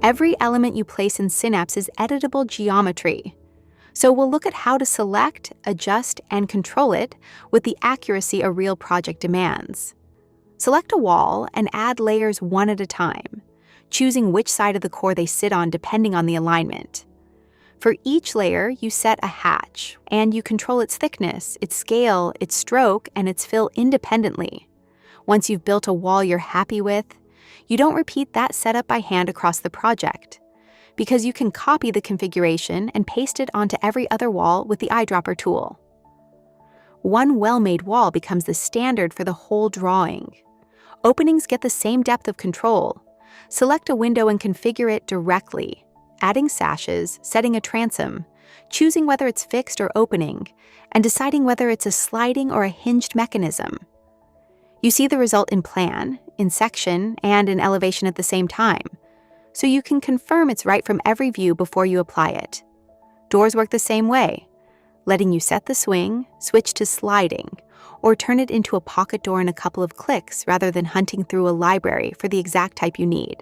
Every element you place in Synapse is editable geometry. So we'll look at how to select, adjust, and control it with the accuracy a real project demands. Select a wall and add layers one at a time, choosing which side of the core they sit on depending on the alignment. For each layer, you set a hatch, and you control its thickness, its scale, its stroke, and its fill independently. Once you've built a wall you're happy with, you don't repeat that setup by hand across the project, because you can copy the configuration and paste it onto every other wall with the eyedropper tool. One well-made wall becomes the standard for the whole drawing. Openings get the same depth of control. Select a window and configure it directly, adding sashes, setting a transom, choosing whether it's fixed or opening, and deciding whether it's a sliding or a hinged mechanism. You see the result in plan, in section, and in elevation at the same time, so you can confirm it's right from every view before you apply it. Doors work the same way, letting you set the swing, switch to sliding, or turn it into a pocket door in a couple of clicks rather than hunting through a library for the exact type you need.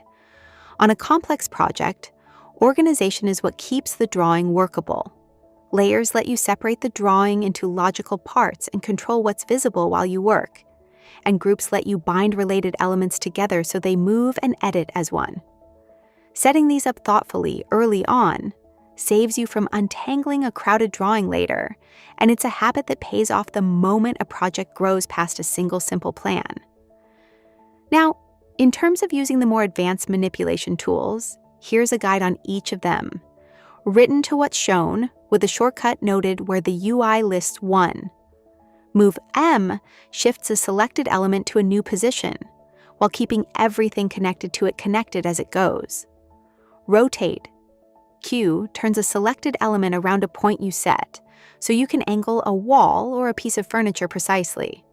On a complex project, organization is what keeps the drawing workable. Layers let you separate the drawing into logical parts and control what's visible while you work, and groups let you bind related elements together so they move and edit as one. Setting these up thoughtfully early on saves you from untangling a crowded drawing later, and it's a habit that pays off the moment a project grows past a single simple plan. Now, in terms of using the more advanced manipulation tools, here's a guide on each of them, written to what's shown with a shortcut noted where the UI lists 1. Move M shifts a selected element to a new position, while keeping everything connected to it connected as it goes. Rotate Q turns a selected element around a point you set, so you can angle a wall or a piece of furniture precisely.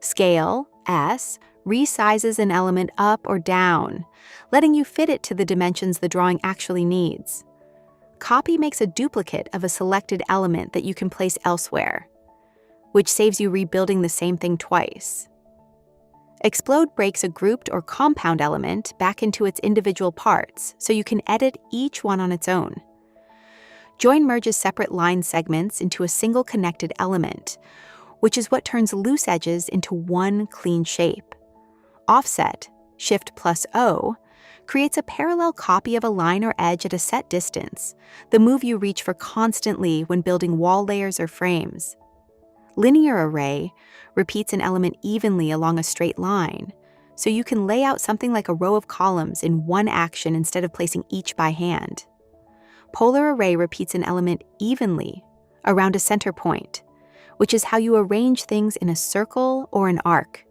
Scale S resizes an element up or down, letting you fit it to the dimensions the drawing actually needs. Copy makes a duplicate of a selected element that you can place elsewhere, which saves you rebuilding the same thing twice. Explode breaks a grouped or compound element back into its individual parts, so you can edit each one on its own. Join merges separate line segments into a single connected element, which is what turns loose edges into one clean shape. Offset, Shift+O, creates a parallel copy of a line or edge at a set distance, the move you reach for constantly when building wall layers or frames. Linear array repeats an element evenly along a straight line, so you can lay out something like a row of columns in one action instead of placing each by hand. Polar array repeats an element evenly around a center point, which is how you arrange things in a circle or an arc.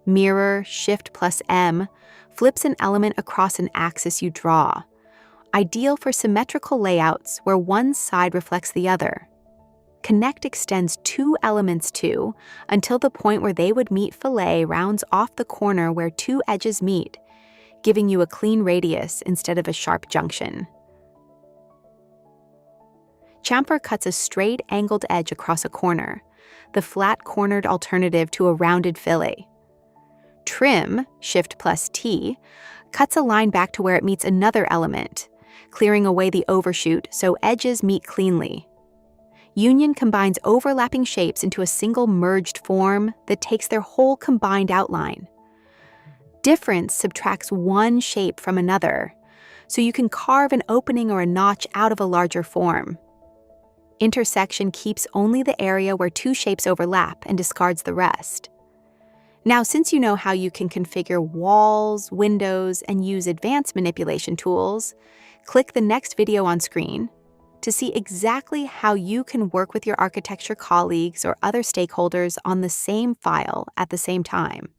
Mirror, Shift+M, flips an element across an axis you draw, ideal for symmetrical layouts where one side reflects the other. Connect extends 2 elements to until the point where they would meet fillet rounds off the corner where 2 edges meet, giving you a clean radius instead of a sharp junction. Chamfer cuts a straight angled edge across a corner, the flat-cornered alternative to a rounded fillet. Trim, Shift+T, cuts a line back to where it meets another element, clearing away the overshoot so edges meet cleanly. Union combines overlapping shapes into a single merged form that takes their whole combined outline. Difference subtracts one shape from another, so you can carve an opening or a notch out of a larger form. Intersection keeps only the area where 2 shapes overlap and discards the rest. Now, since you know how you can configure walls, windows, and use advanced manipulation tools, click the next video on screen to see exactly how you can work with your architecture colleagues or other stakeholders on the same file at the same time.